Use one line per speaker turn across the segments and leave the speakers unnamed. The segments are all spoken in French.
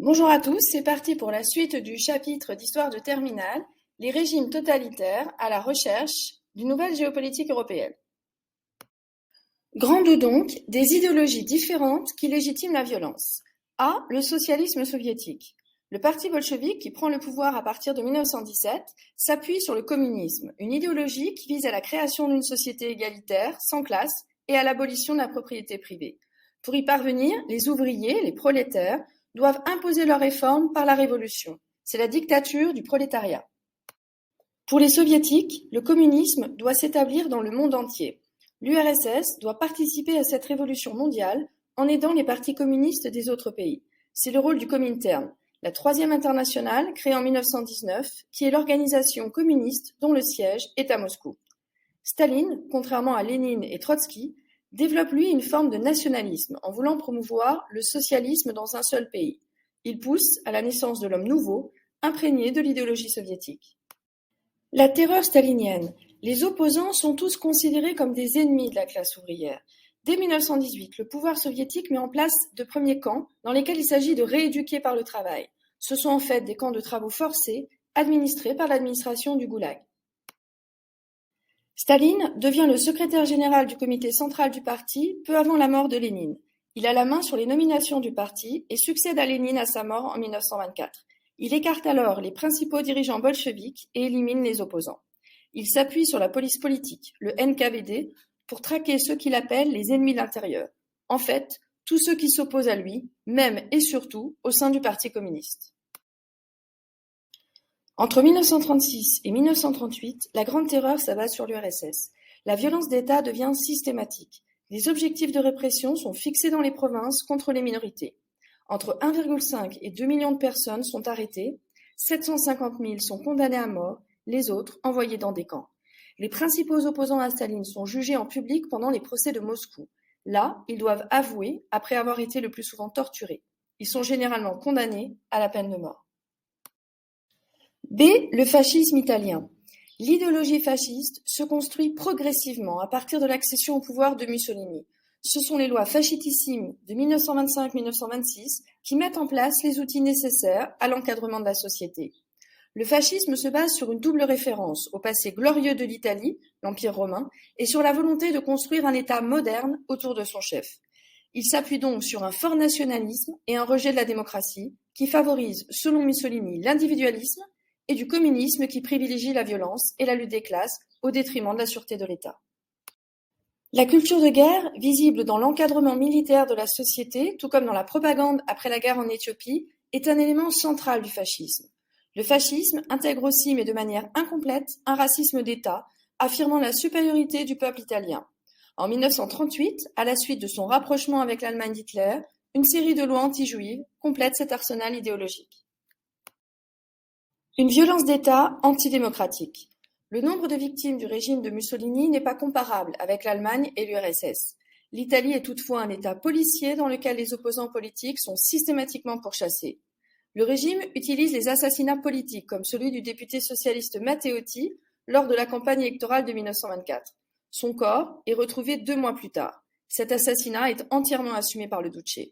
Bonjour à tous, c'est parti pour la suite du chapitre d'histoire de terminale, les régimes totalitaires à la recherche d'une nouvelle géopolitique européenne. Grande donc des idéologies différentes qui légitiment la violence. A. Le socialisme soviétique. Le parti bolchevique, qui prend le pouvoir à partir de 1917, s'appuie sur le communisme, une idéologie qui vise à la création d'une société égalitaire, sans classe, et à l'abolition de la propriété privée. Pour y parvenir, les ouvriers, les prolétaires, doivent imposer leurs réformes par la révolution. C'est la dictature du prolétariat. Pour les soviétiques, le communisme doit s'établir dans le monde entier. L'URSS doit participer à cette révolution mondiale en aidant les partis communistes des autres pays. C'est le rôle du Comintern, la troisième internationale créée en 1919, qui est l'organisation communiste dont le siège est à Moscou. Staline, contrairement à Lénine et Trotsky, développe lui une forme de nationalisme en voulant promouvoir le socialisme dans un seul pays. Il pousse à la naissance de l'homme nouveau, imprégné de l'idéologie soviétique. La terreur stalinienne. Les opposants sont tous considérés comme des ennemis de la classe ouvrière. Dès 1918, le pouvoir soviétique met en place de premiers camps dans lesquels il s'agit de rééduquer par le travail. Ce sont en fait des camps de travaux forcés administrés par l'administration du Goulag. Staline devient le secrétaire général du comité central du parti peu avant la mort de Lénine. Il a la main sur les nominations du parti et succède à Lénine à sa mort en 1924. Il écarte alors les principaux dirigeants bolcheviques et élimine les opposants. Il s'appuie sur la police politique, le NKVD, pour traquer ceux qu'il appelle les ennemis de l'intérieur. En fait, tous ceux qui s'opposent à lui, même et surtout au sein du Parti communiste. Entre 1936 et 1938, la Grande Terreur s'abat sur l'URSS. La violence d'État devient systématique. Les objectifs de répression sont fixés dans les provinces contre les minorités. Entre 1,5 et 2 millions de personnes sont arrêtées, 750 000 sont condamnées à mort, les autres envoyés dans des camps. Les principaux opposants à Staline sont jugés en public pendant les procès de Moscou. Là, ils doivent avouer après avoir été le plus souvent torturés. Ils sont généralement condamnés à la peine de mort. B. Le fascisme italien. L'idéologie fasciste se construit progressivement à partir de l'accession au pouvoir de Mussolini. Ce sont les lois fascitissimes de 1925-1926 qui mettent en place les outils nécessaires à l'encadrement de la société. Le fascisme se base sur une double référence au passé glorieux de l'Italie, l'Empire romain, et sur la volonté de construire un État moderne autour de son chef. Il s'appuie donc sur un fort nationalisme et un rejet de la démocratie qui favorise, selon Mussolini, l'individualisme et du communisme qui privilégie la violence et la lutte des classes au détriment de la sûreté de l'État. La culture de guerre, visible dans l'encadrement militaire de la société, tout comme dans la propagande après la guerre en Éthiopie, est un élément central du fascisme. Le fascisme intègre aussi, mais de manière incomplète, un racisme d'État, affirmant la supériorité du peuple italien. En 1938, à la suite de son rapprochement avec l'Allemagne d'Hitler, une série de lois anti-juives complète cet arsenal idéologique. Une violence d'État antidémocratique. Le nombre de victimes du régime de Mussolini n'est pas comparable avec l'Allemagne et l'URSS. L'Italie est toutefois un État policier dans lequel les opposants politiques sont systématiquement pourchassés. Le régime utilise les assassinats politiques, comme celui du député socialiste Matteotti lors de la campagne électorale de 1924. Son corps est retrouvé 2 mois plus tard. Cet assassinat est entièrement assumé par le Duce.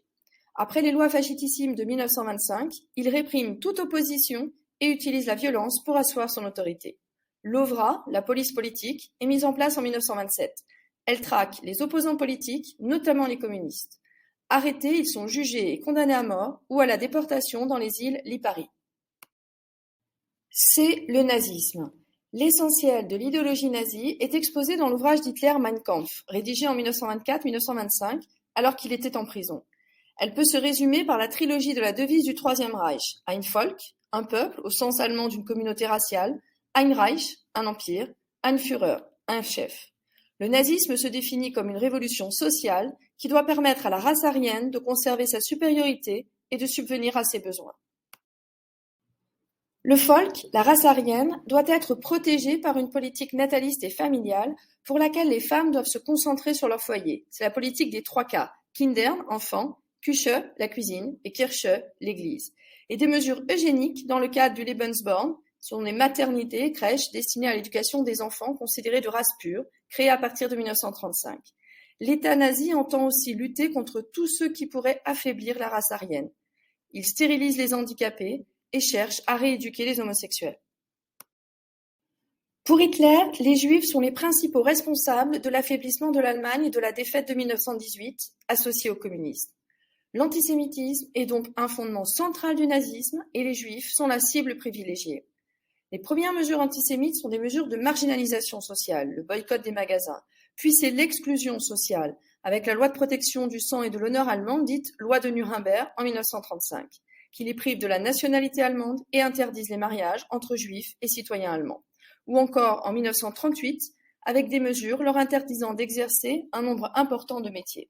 Après les lois fascitissimes de 1925, il réprime toute opposition et utilise la violence pour asseoir son autorité. L'OVRA, la police politique, est mise en place en 1927. Elle traque les opposants politiques, notamment les communistes. Arrêtés, ils sont jugés et condamnés à mort ou à la déportation dans les îles Lipari. C'est le nazisme. L'essentiel de l'idéologie nazie est exposé dans l'ouvrage d'Hitler Mein Kampf, rédigé en 1924-1925, alors qu'il était en prison. Elle peut se résumer par la trilogie de la devise du Troisième Reich, Ein Volk, un peuple au sens allemand d'une communauté raciale, Ein Reich, un empire, Ein Führer, un chef. Le nazisme se définit comme une révolution sociale qui doit permettre à la race aryenne de conserver sa supériorité et de subvenir à ses besoins. Le folk, la race aryenne, doit être protégé par une politique nataliste et familiale pour laquelle les femmes doivent se concentrer sur leur foyer. C'est la politique des 3 K, Kindern, enfant, Küche, la cuisine, et Kirche, l'église. Et des mesures eugéniques dans le cadre du Lebensborn, sont les maternités, crèches destinées à l'éducation des enfants considérés de race pure, créées à partir de 1935. L'État nazi entend aussi lutter contre tous ceux qui pourraient affaiblir la race aryenne. Ils stérilisent les handicapés et cherchent à rééduquer les homosexuels. Pour Hitler, les Juifs sont les principaux responsables de l'affaiblissement de l'Allemagne et de la défaite de 1918, associée au communisme. L'antisémitisme est donc un fondement central du nazisme et les Juifs sont la cible privilégiée. Les premières mesures antisémites sont des mesures de marginalisation sociale, le boycott des magasins, puis c'est l'exclusion sociale, avec la loi de protection du sang et de l'honneur allemande dite loi de Nuremberg en 1935, qui les prive de la nationalité allemande et interdisent les mariages entre juifs et citoyens allemands. Ou encore en 1938, avec des mesures leur interdisant d'exercer un nombre important de métiers.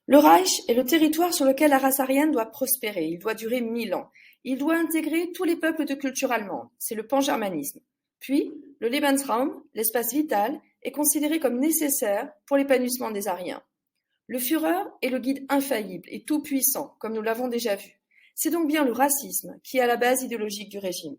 Le Reich est le territoire sur lequel la race aryenne doit prospérer, il doit durer 1000 ans. Il doit intégrer tous les peuples de culture allemande, c'est le pangermanisme. Puis, le Lebensraum, l'espace vital, est considéré comme nécessaire pour l'épanouissement des Aryens. Le Führer est le guide infaillible et tout-puissant, comme nous l'avons déjà vu. C'est donc bien le racisme qui est à la base idéologique du régime.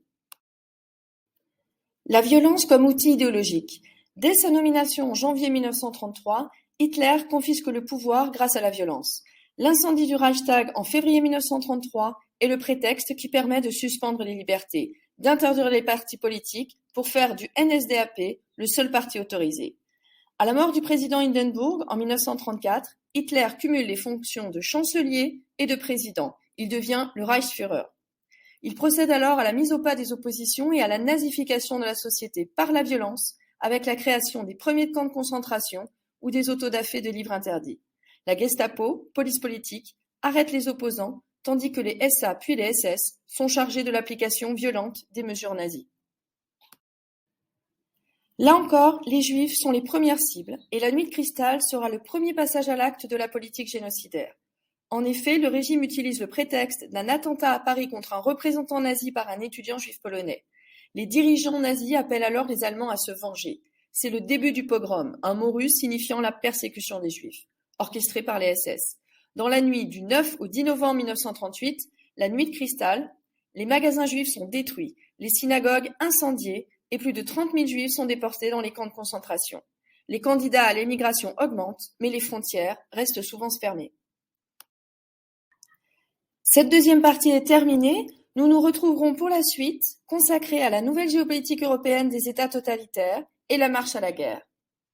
La violence comme outil idéologique. Dès sa nomination en janvier 1933, Hitler confisque le pouvoir grâce à la violence. L'incendie du Reichstag en février 1933 est le prétexte qui permet de suspendre les libertés, d'interdire les partis politiques pour faire du NSDAP le seul parti autorisé. À la mort du président Hindenburg en 1934, Hitler cumule les fonctions de chancelier et de président. Il devient le Reichsführer. Il procède alors à la mise au pas des oppositions et à la nazification de la société par la violence, avec la création des premiers camps de concentration ou des autodafés de livres interdits. La Gestapo, police politique, arrête les opposants, tandis que les SA puis les SS sont chargés de l'application violente des mesures nazies. Là encore, les Juifs sont les premières cibles, et la Nuit de cristal sera le premier passage à l'acte de la politique génocidaire. En effet, le régime utilise le prétexte d'un attentat à Paris contre un représentant nazi par un étudiant juif polonais. Les dirigeants nazis appellent alors les Allemands à se venger. C'est le début du pogrom, un mot russe signifiant la persécution des Juifs, orchestré par les SS. Dans la nuit du 9 au 10 novembre 1938, la Nuit de cristal, les magasins juifs sont détruits, les synagogues incendiées et plus de 30 000 Juifs sont déportés dans les camps de concentration. Les candidats à l'émigration augmentent, mais les frontières restent souvent fermées. Cette deuxième partie est terminée. Nous nous retrouverons pour la suite, consacrée à la nouvelle géopolitique européenne des États totalitaires et la marche à la guerre.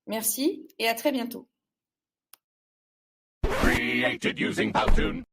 Merci et à très bientôt.
Created using Powtoon.